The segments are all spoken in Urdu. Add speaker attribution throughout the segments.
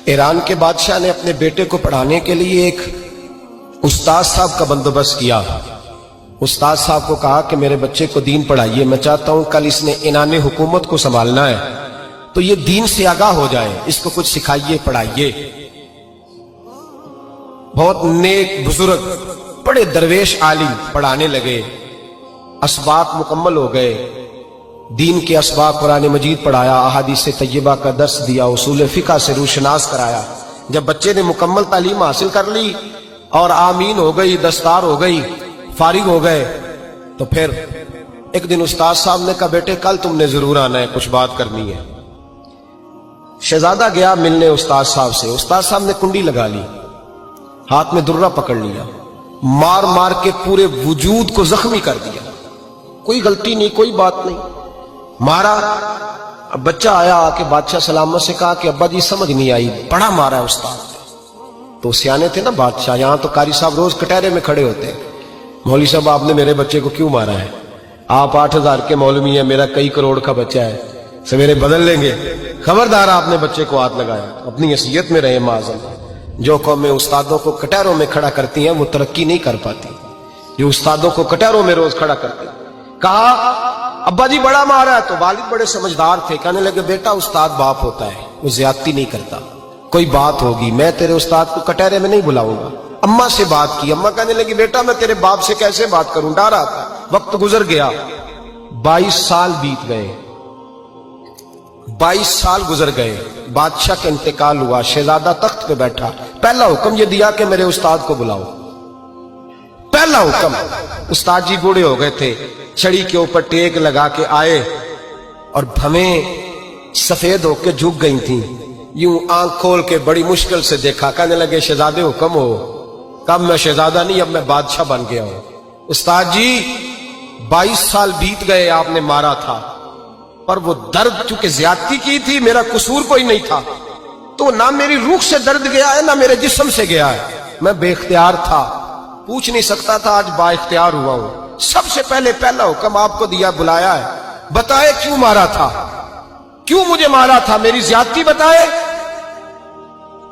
Speaker 1: ایران کے بادشاہ نے اپنے بیٹے کو پڑھانے کے لیے ایک استاد صاحب کا بندوبست کیا۔ استاد صاحب کو کہا کہ میرے بچے کو دین پڑھائیے، میں چاہتا ہوں کل اس نے عنان حکومت کو سنبھالنا ہے تو یہ دین سے آگاہ ہو جائے، اس کو کچھ سکھائیے، پڑھائیے۔ بہت نیک بزرگ بڑے درویش عالم پڑھانے لگے، اسباق مکمل ہو گئے، دین کے اسباق قرآن مجید پڑھایا، احادیث طیبہ کا درس دیا، اصول فقہ سے روشناس کرایا۔ جب بچے نے مکمل تعلیم حاصل کر لی اور آمین ہو گئی، دستار ہو گئی، فارغ ہو گئے، تو پھر ایک دن استاد صاحب نے کہا بیٹے کل تم نے ضرور آنا ہے، کچھ بات کرنی ہے۔ شہزادہ گیا ملنے استاد صاحب سے، استاد صاحب نے کنڈی لگا لی، ہاتھ میں درہ پکڑ لیا، مار مار کے پورے وجود کو زخمی کر دیا، کوئی غلطی نہیں، کوئی بات نہیں، مارا۔ اب بچہ آیا آ کے بادشاہ سلامت سے کہا کہ ابا جی سمجھ نہیں آئی، بڑا مارا ہے استاد۔ تو سیانے تھے نا بادشاہ، یہاں تو قاری صاحب روز کٹہرے میں کھڑے ہوتے ہیں، مولوی صاحب آپ نے میرے بچے کو کیوں مارا ہے؟ آپ 8,000 کے مولوی ہیں، میرا کئی کروڑ کا بچہ ہے، سویرے بدل لیں گے، خبردار آپ نے بچے کو ہاتھ لگایا، اپنی حیثیت میں رہے معاذ۔ جو قومیں استادوں کو کٹہروں میں کھڑا کرتی ہیں وہ ترقی نہیں کر پاتی، جو استادوں کو کٹہروں میں روز کھڑا کرتے ہیں۔ کہا ابا جی بڑا مارا ہے، تو والد بڑے سمجھدار تھے، کہنے لگے بیٹا استاد باپ ہوتا ہے، وہ زیادتی نہیں کرتا، کوئی بات ہوگی، میں تیرے استاد کو کٹہرے میں نہیں بلاؤں گا۔ اماں سے بات کی، اماں کہنے لگی بیٹا میں تیرے باپ سے کیسے بات کروں، ڈر رہا تھا۔ وقت گزر گیا، 22 سال بیت گئے، 22 سال گزر گئے، بادشاہ کا انتقال ہوا، شہزادہ تخت پہ بیٹھا، پہلا حکم یہ دیا کہ میرے استاد کو بلاؤ، پہلا حکم۔ استاد جی بوڑھے ہو گئے تھے، چھڑی کے اوپر ٹیک لگا کے آئے اور بھویں سفید ہو کے جھک گئی تھیں، یوں آنکھ کھول کے بڑی مشکل سے دیکھا، کہنے لگے شہزادے حکم ہو۔ کب میں شہزادہ نہیں، اب میں بادشاہ بن گیا ہوں۔ استاد جی 22 سال بیت گئے، آپ نے مارا تھا، پر وہ درد چونکہ زیادتی کی تھی، میرا قصور کوئی نہیں تھا، تو نہ میری روح سے درد گیا ہے نہ میرے جسم سے گیا ہے، میں بے اختیار تھا، پوچھ نہیں سکتا تھا، آج با اختیار ہوا ہوں۔ سب سے پہلے پہلا حکم آپ کو دیا، بلایا ہے، بتائے کیوں مارا تھا، کیوں مجھے مارا تھا، میری زیادتی بتائے۔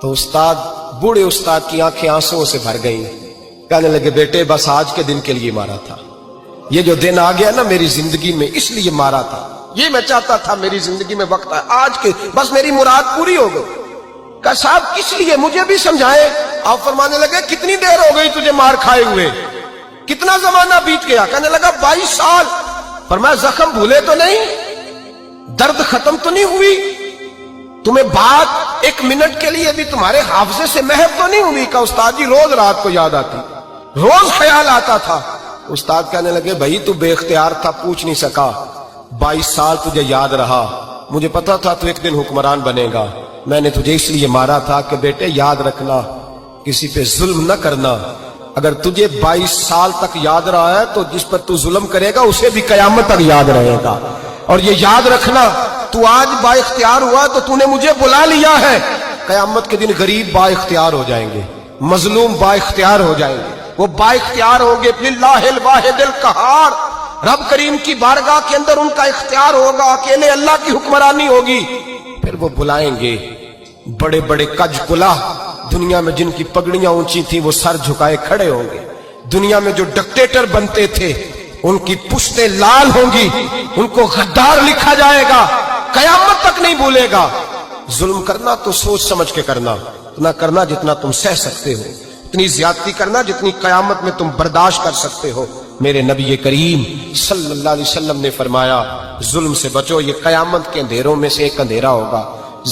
Speaker 1: تو استاد بوڑھے استاد کی آنکھیں آنسوں سے بھر گئیں، کہنے لگے بیٹے بس آج کے دن کے لیے مارا تھا، یہ جو دن آ گیا نا میری زندگی میں اس لیے مارا تھا، یہ میں چاہتا تھا میری زندگی میں وقت ہے، آج کے بس میری مراد پوری ہو گئی۔ کہا صاحب کس لیے، مجھے بھی سمجھائے۔ آپ فرمانے لگے کتنی دیر ہو گئی تجھے مار کھائے ہوئے، کتنا زمانہ بیت گیا؟ کہنے لگا 22 سال۔ فرمایا زخم بھولے تو نہیں، درد ختم تو نہیں ہوئی، تمہیں بات 1 منٹ کے لیے بھی تمہارے حافظے سے محو تو نہیں ہوئی؟ کہ استاد جی روز رات کو یاد آتی، روز خیال آتا تھا۔ استاد کہنے لگے بھائی تو بے اختیار تھا، پوچھ نہیں سکا، 22 سال تجھے یاد رہا، مجھے پتا تھا تو ایک دن حکمران بنے گا، میں نے تجھے اس لیے مارا تھا کہ بیٹے یاد رکھنا، کسی پہ ظلم نہ کرنا، اگر تجھے 22 سال تک یاد رہا ہے تو جس پر تو ظلم کرے گا اسے بھی قیامت تک یاد رہے گا، اور یہ یاد رکھنا تو آج با اختیار ہوا تو تو نے مجھے بلا لیا ہے، قیامت کے دن غریب با اختیار ہو جائیں گے، مظلوم با اختیار ہو جائیں گے، وہ با اختیار ہوں گے، للہ الواحد القہار، رب کریم کی بارگاہ کے اندر ان کا اختیار ہوگا، اکیلے اللہ کی حکمرانی ہوگی، پھر وہ بلائیں گے بڑے بڑے کج کلا، دنیا میں جن کی پگڑیاں اونچی تھیں وہ سر جھکائے کھڑے ہوں گے، دنیا میں جو ڈکٹیٹر بنتے تھے ان کی پشتیں لال ہوں گی، ان کو غدار لکھا جائے گا، قیامت تک نہیں بھولے گا۔ ظلم کرنا تو سوچ سمجھ کے کرنا، اتنا کرنا جتنا تم سہ سکتے ہو، اتنی زیادتی کرنا جتنی قیامت میں تم برداشت کر سکتے ہو۔ میرے نبی کریم صلی اللہ علیہ وسلم نے فرمایا ظلم سے بچو، یہ قیامت کے اندھیروں میں سے ایک اندھیرا ہوگا،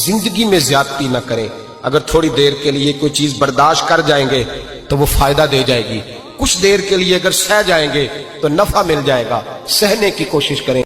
Speaker 1: زندگی میں زیادتی نہ کریں، اگر تھوڑی دیر کے لیے کوئی چیز برداشت کر جائیں گے تو وہ فائدہ دے جائے گی، کچھ دیر کے لیے اگر سہ جائیں گے تو نفع مل جائے گا، سہنے کی کوشش کریں۔